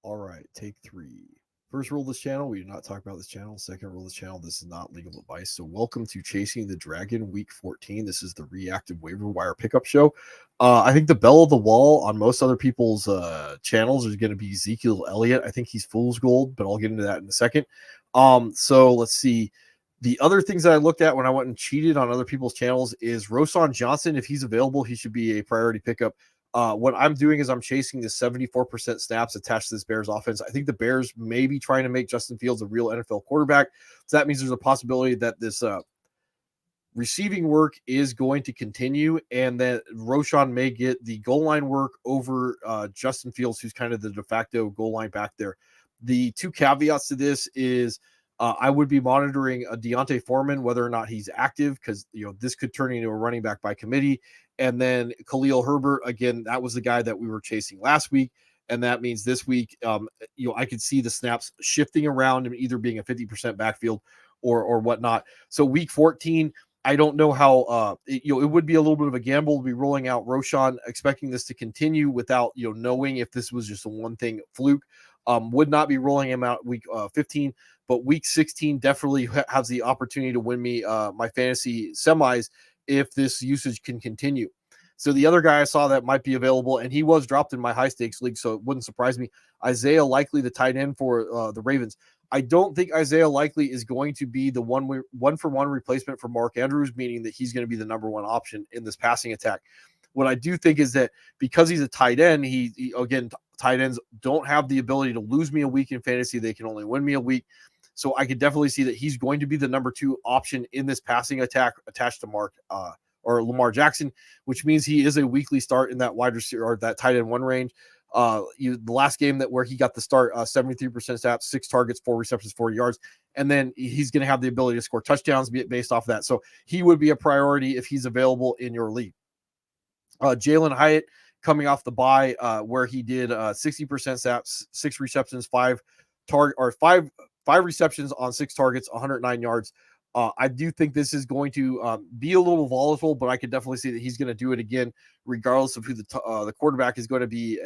All right, take three. First rule of this channel, we do not talk about this channel. Second rule of this channel, this is not legal advice. So welcome to Chasing the Dragon Week 14. This is the reactive waiver wire pickup show. I think the bell of the wall on most other people's channels is going to be Ezekiel Elliott. I think he's fool's gold, but I'll get into that in a second. So let's see. The other things that I looked at when I went and cheated on other people's channels is Roschon Johnson. If he's available, he should be a priority pickup. What I'm doing is I'm chasing the 74% snaps attached to this Bears offense. I think the Bears may be trying to make Justin Fields a real NFL quarterback. So that means there's a possibility that this receiving work is going to continue, and that Roschon may get the goal line work over Justin Fields, who's kind of the de facto goal line back there. The two caveats to this is I would be monitoring a Deontay Foreman, whether or not he's active, because this could turn into a running back by committee. And then Khalil Herbert, again, that was the guy that we were chasing last week. And that means this week, I could see the snaps shifting around and either being a 50% backfield or whatnot. So week 14, I don't know how, it would be a little bit of a gamble to be rolling out Roschon, expecting this to continue without, knowing if this was just a one thing fluke. Would not be rolling him out week 15, but week 16 definitely has the opportunity to win me my fantasy semis if this usage can continue. So the other guy I saw that might be available, and he was dropped in my high stakes league, so it wouldn't surprise me. Isaiah Likely, the tight end for the Ravens. I don't think Isaiah Likely is going to be the one-for-one replacement for Mark Andrews, meaning that he's going to be the number one option in this passing attack. What I do think is that because he's a tight end, he again, tight ends don't have the ability to lose me a week in fantasy. They can only win me a week. So I could definitely see that he's going to be the number two option in this passing attack attached to Mark or Lamar Jackson, which means he is a weekly start in that wide receiver or that tight end one range. The last game where he got the start, 73% snaps, 6 targets, 4 receptions, 40 yards, and then he's going to have the ability to score touchdowns based off of that. So he would be a priority if he's available in your league. Jalen Hyatt coming off the bye, where he did 60% snaps, 6 receptions, 5 receptions on 6 targets, 109 yards. I do think this is going to be a little volatile, but I could definitely see that he's going to do it again, regardless of who the quarterback is going to be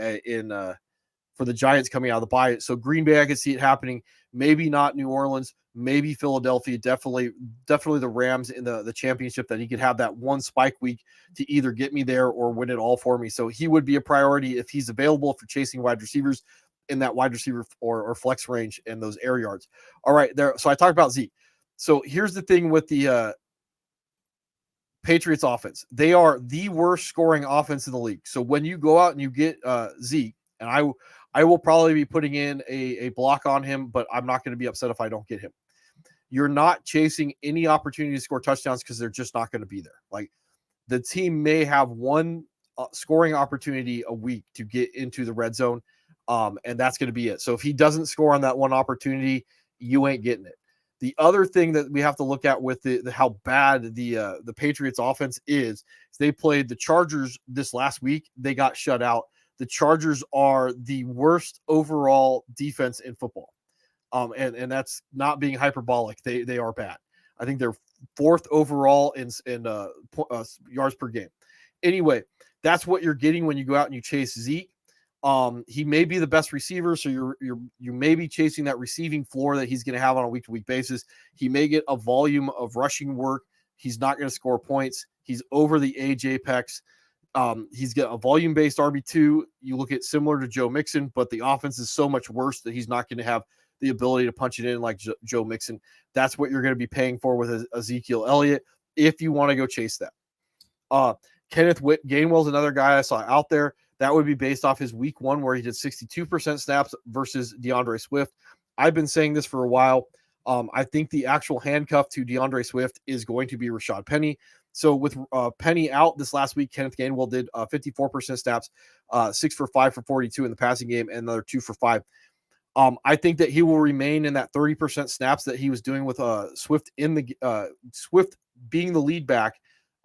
for the Giants coming out of the bye. So Green Bay, I could see it happening. Maybe not New Orleans, maybe Philadelphia. Definitely the Rams in the championship, that he could have that one spike week to either get me there or win it all for me. So he would be a priority if he's available for chasing wide receivers in that wide receiver or flex range and those air yards. All right, there. So I talked about Zeke. So here's the thing with the Patriots offense. They are the worst scoring offense in the league. So when you go out and you get Zeke, and I will probably be putting in a block on him, but I'm not going to be upset if I don't get him. You're not chasing any opportunity to score touchdowns because they're just not going to be there. Like, the team may have one scoring opportunity a week to get into the red zone, and that's going to be it. So if he doesn't score on that one opportunity, you ain't getting it. The other thing that we have to look at with the how bad the Patriots offense is they played the Chargers this last week. They got shut out. The Chargers are the worst overall defense in football. And that's not being hyperbolic. They are bad. I think they're 4th overall in yards per game. Anyway, that's what you're getting when you go out and you chase Zeke. He may be the best receiver, so you may be chasing that receiving floor that he's going to have on a week-to-week basis. He may get a volume of rushing work. He's not going to score points. He's over the age apex. He's got a volume-based RB2. You look at similar to Joe Mixon, but the offense is so much worse that he's not going to have the ability to punch it in like Joe Mixon. That's what you're going to be paying for with Ezekiel Elliott if you want to go chase that. Kenneth Gainwell's another guy I saw out there. That would be based off his week 1 where he did 62% snaps versus DeAndre Swift. I've been saying this for a while. I think the actual handcuff to DeAndre Swift is going to be Rashad Penny. So with Penny out this last week, Kenneth Gainwell did 54% snaps, 6 for 5 for 42 in the passing game, and another 2 for 5. I think that he will remain in that 30% snaps that he was doing with Swift Swift being the lead back.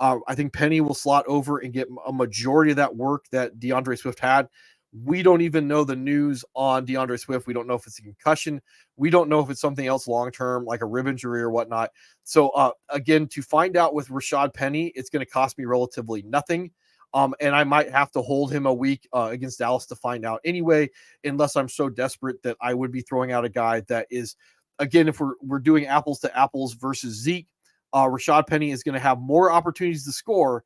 I think Penny will slot over and get a majority of that work that DeAndre Swift had. We don't even know the news on DeAndre Swift. We don't know if it's a concussion. We don't know if it's something else long-term, like a rib injury or whatnot. So, again, to find out with Rashad Penny, it's going to cost me relatively nothing. And I might have to hold him a week against Dallas to find out anyway, unless I'm so desperate that I would be throwing out a guy that is, again, if we're doing apples to apples versus Zeke, Rashad Penny is going to have more opportunities to score,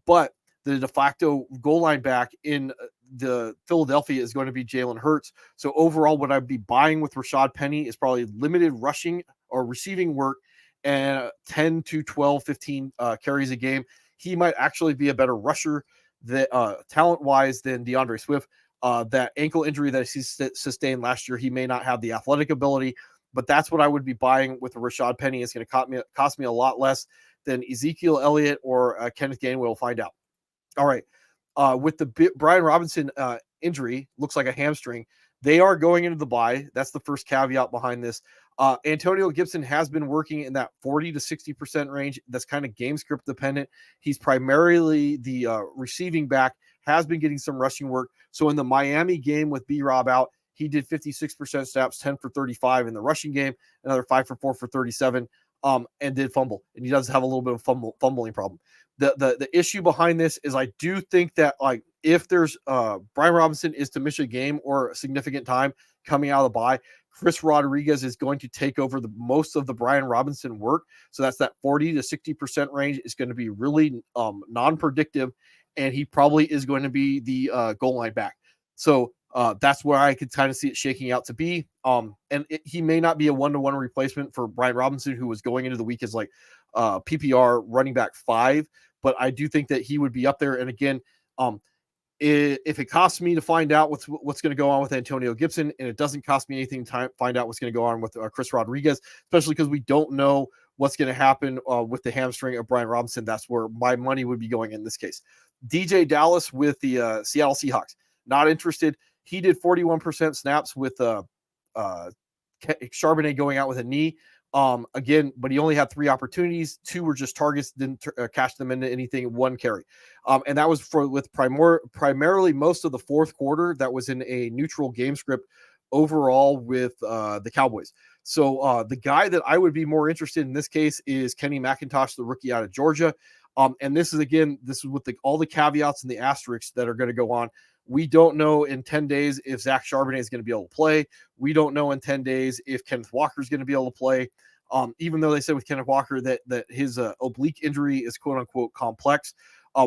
but the de facto goal line back in the Philadelphia is going to be Jalen Hurts. So overall, what I'd be buying with Rashad Penny is probably limited rushing or receiving work and 10 to 12, 15 carries a game. He might actually be a better rusher that talent-wise than DeAndre Swift. That ankle injury that he sustained last year, he may not have the athletic ability, but that's what I would be buying with Rashad Penny. It's going to cost me a lot less than Ezekiel Elliott or Kenneth Gainwell. We'll find out. All right. With the Brian Robinson injury, looks like a hamstring. They are going into the bye. That's the first caveat behind this. Antonio Gibson has been working in that 40 to 60% range. That's kind of game script dependent. He's primarily the receiving back, has been getting some rushing work. So in the Miami game with B-Rob out, he did 56% snaps, 10 for 35 in the rushing game, another 5 for 4 for 37, and did fumble. And he does have a little bit of fumbling problem. The issue behind this is I do think that, like, if there's Brian Robinson is to miss a game or a significant time coming out of the bye, Chris Rodriguez is going to take over the most of the Brian Robinson work. So that's that 40 to 60% range is going to be really non-predictive, and he probably is going to be the goal line back. So that's where I could kind of see it shaking out to be. He may not be a one-to-one replacement for Brian Robinson, who was going into the week as like PPR running back 5, but I do think that he would be up there. And again, if it costs me to find out what's going to go on with Antonio Gibson, and it doesn't cost me anything to find out what's going to go on with Chris Rodriguez, especially because we don't know what's going to happen with the hamstring of Brian Robinson, that's where my money would be going in this case. DJ Dallas with the Seattle Seahawks, not interested. He did 41% snaps with Charbonnet going out with a knee. Again, but he only had 3 opportunities. 2 were just targets, didn't cash them into anything, 1 carry. And that was with primarily most of the fourth quarter. That was in a neutral game script overall with the Cowboys. So the guy that I would be more interested in this case is Kenny McIntosh, the rookie out of Georgia. And this is with all the caveats and the asterisks that are going to go on. We don't know in 10 days if Zach Charbonnet is going to be able to play. We don't know in 10 days if Kenneth Walker is going to be able to play. Even though they said with Kenneth Walker that his oblique injury is quote unquote complex,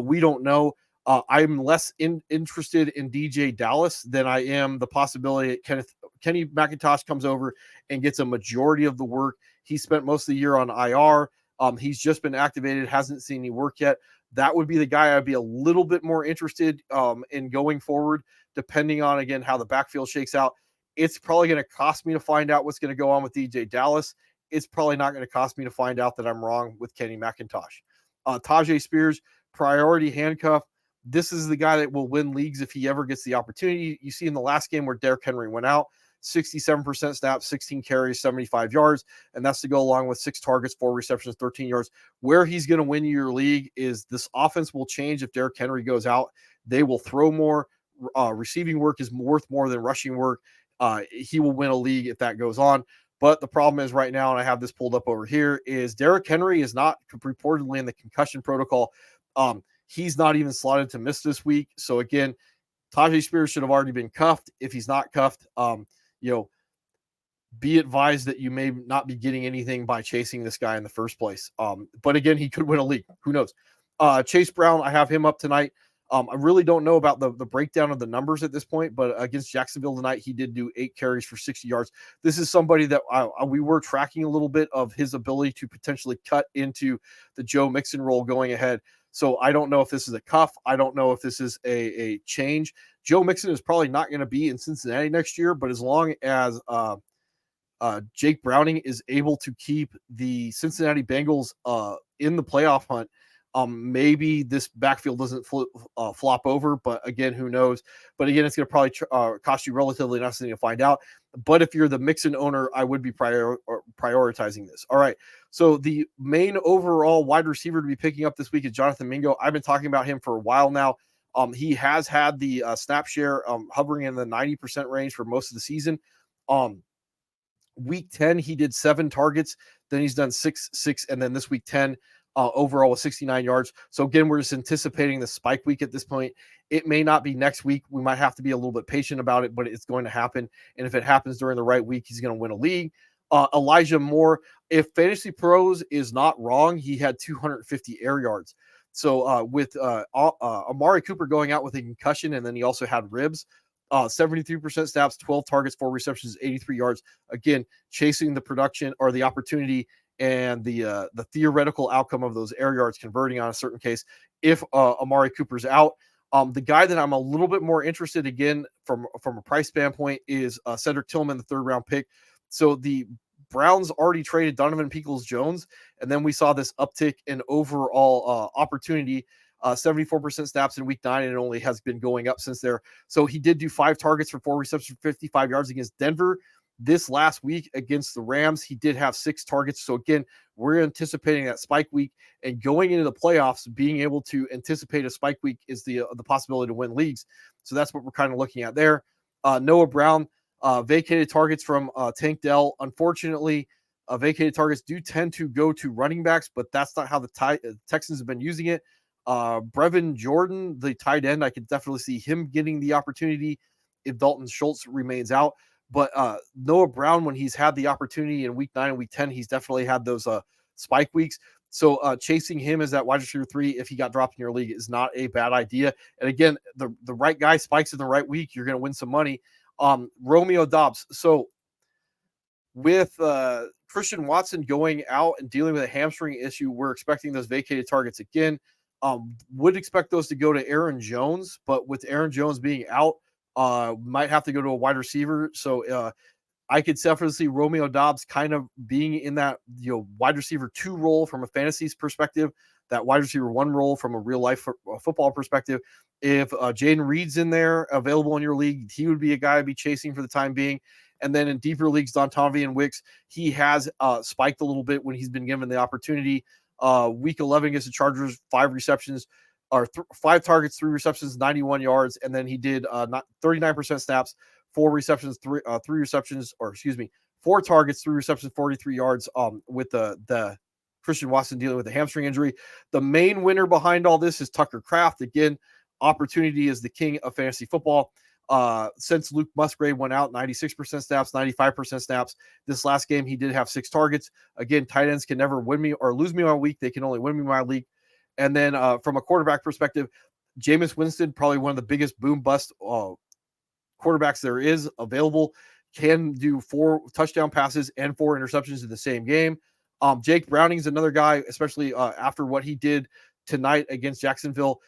we don't know. I'm less interested in DJ Dallas than I am the possibility that Kenny McIntosh comes over and gets a majority of the work. He spent most of the year on IR. He's just been activated, hasn't seen any work yet. That would be the guy I'd be a little bit more interested in going forward, depending on, again, how the backfield shakes out. It's probably going to cost me to find out what's going to go on with DJ Dallas. It's probably not going to cost me to find out that I'm wrong with Kenny McIntosh. Tajay Spears, priority handcuff. This is the guy that will win leagues if he ever gets the opportunity. You see in the last game where Derrick Henry went out, 67% snaps, 16 carries, 75 yards, and that's to go along with 6 targets, 4 receptions, 13 yards. Where he's going to win your league is this offense will change if Derrick Henry goes out. They will throw more. Receiving work is worth more than rushing work. He will win a league if that goes on. But the problem is right now, and I have this pulled up over here, is Derrick Henry is not reportedly in the concussion protocol. He's not even slotted to miss this week. So again, Tajay Spears should have already been cuffed. If he's not cuffed, be advised that you may not be getting anything by chasing this guy in the first place. But again, he could win a league. Who knows? Chase Brown, I have him up tonight. I really don't know about the breakdown of the numbers at this point, but against Jacksonville tonight, he did do 8 carries for 60 yards. This is somebody that we were tracking a little bit of his ability to potentially cut into the Joe Mixon role going ahead. So I don't know if this is a cuff. I don't know if this is a change. Joe Mixon is probably not going to be in Cincinnati next year, but as long as Jake Browning is able to keep the Cincinnati Bengals in the playoff hunt, maybe this backfield doesn't flop over, but again, who knows? But again, it's going to probably cost you relatively nothing to find out. But if you're the Mixon owner, I would be prioritizing this. All right. So the main overall wide receiver to be picking up this week is Jonathan Mingo. I've been talking about him for a while now. He has had the snap share hovering in the 90% range for most of the season. Week 10, he did 7 targets. Then he's done 6, and then this week 10. overall with 69 yards. So again, we're just anticipating the spike week at this point. It may not be next week. We might have to be a little bit patient about it, but it's going to happen. And if it happens during the right week, he's going to win a league. Elijah Moore, if Fantasy Pros is not wrong, he had 250 air yards. So with Amari Cooper going out with a concussion, and then he also had ribs, 73% snaps, 12 targets, 4 receptions, 83 yards. Again, chasing the production or the opportunity and the theoretical outcome of those air yards converting on a certain case if Amari Cooper's out. The guy that I'm a little bit more interested again from a price standpoint is Cedric Tillman, the 3rd round pick. So the Browns already traded Donovan Peoples-Jones, and then we saw this uptick in overall opportunity. 74% snaps in week 9, and it only has been going up since there. So he did do 5 targets for 4 receptions, 55 yards against Denver. This last week against the Rams, he did have 6 targets. So again, we're anticipating that spike week, and going into the playoffs, being able to anticipate a spike week is the possibility to win leagues. So that's what we're kind of looking at there. Noah Brown, vacated targets from Tank Dell. Unfortunately, vacated targets do tend to go to running backs, but that's not how the Texans have been using it. Brevin Jordan, the tight end, I could definitely see him getting the opportunity if Dalton Schultz remains out. But Noah Brown, when he's had the opportunity in week 9 and week 10, he's definitely had those spike weeks. So chasing him as that wide receiver 3, if he got dropped in your league, is not a bad idea. And again, the right guy spikes in the right week, you're going to win some money. Romeo Doubs. So with Christian Watson going out and dealing with a hamstring issue, we're expecting those vacated targets again. Would expect those to go to Aaron Jones, but with Aaron Jones being out, might have to go to a wide receiver. So I could definitely see Romeo Doubs kind of being in that wide receiver 2 role from a fantasy perspective, that wide receiver 1 role from a real life football perspective. If Jaden Reed's in there available in your league, he would be a guy I'd be chasing for the time being. And then in deeper leagues, Dontavian Wicks, he has spiked a little bit when he's been given the opportunity. Week 11 against the Chargers, 5 receptions, or 5 targets, 3 receptions, 91 yards, and then he did 39% snaps, 4 receptions, 3 receptions, or excuse me, 4 targets, 3 receptions, 43 yards. With the Christian Watson dealing with a hamstring injury. The main winner behind all this is Tucker Kraft. Again, opportunity is the king of fantasy football. Since Luke Musgrave went out, 96% snaps, 95% snaps. This last game, he did have 6 targets. Again, tight ends can never win me or lose me my week. They can only win me my league. And then from a quarterback perspective, Jameis Winston, probably one of the biggest boom bust quarterbacks there is available, can do 4 touchdown passes and 4 interceptions in the same game. Jake Browning is another guy, especially after what he did tonight against Jacksonville.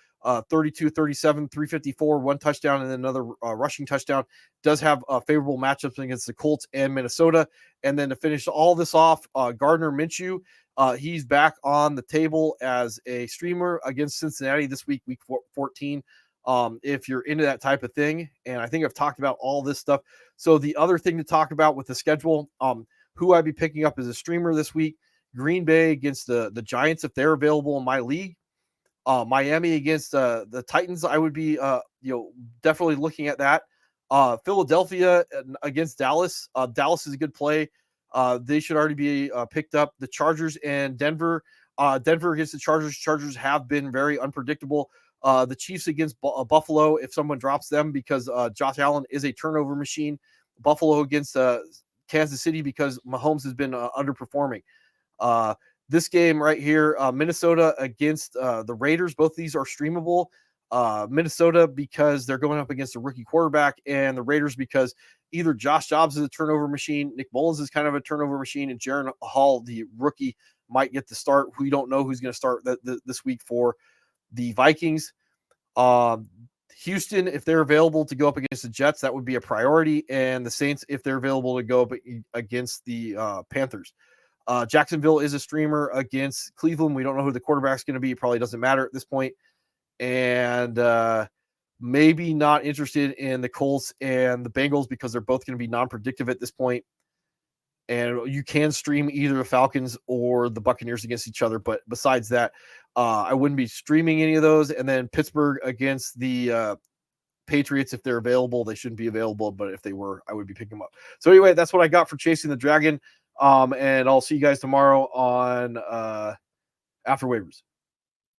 32, 37, 354, 1 touchdown, and then another rushing touchdown. Does have favorable matchups against the Colts and Minnesota. And then to finish all this off, Gardner Minshew, he's back on the table as a streamer against Cincinnati this week, week 14. If you're into that type of thing, and I think I've talked about all this stuff. So the other thing to talk about with the schedule, who I'd be picking up as a streamer this week, Green Bay against the Giants if they're available in my league. Miami against the Titans, I would be definitely looking at that. Philadelphia against Dallas. Dallas is a good play. They should already be picked up. The Chargers and Denver. Denver against the Chargers. Chargers have been very unpredictable. The Chiefs against Buffalo, if someone drops them, because Josh Allen is a turnover machine. Buffalo against Kansas City because Mahomes has been underperforming. This game right here, Minnesota against the Raiders. Both of these are streamable. Minnesota because they're going up against a rookie quarterback, and the Raiders because either Josh Dobbs is a turnover machine, Nick Mullins is kind of a turnover machine, and Jaron Hall, the rookie, might get the start. We don't know who's going to start this week for the Vikings. Houston, if they're available to go up against the Jets, that would be a priority, and the Saints, if they're available to go up against the Panthers. Jacksonville is a streamer against Cleveland. We don't know who the quarterback's going to be. It probably doesn't matter at this point. And maybe not interested in the Colts and the Bengals because they're both going to be non-predictive at this point. And you can stream either the Falcons or the Buccaneers against each other. But besides that, I wouldn't be streaming any of those. And then Pittsburgh against the Patriots, if they're available. They shouldn't be available, but if they were, I would be picking them up. So anyway, that's what I got for Chasing the Dragon. And I'll see you guys tomorrow on after waivers.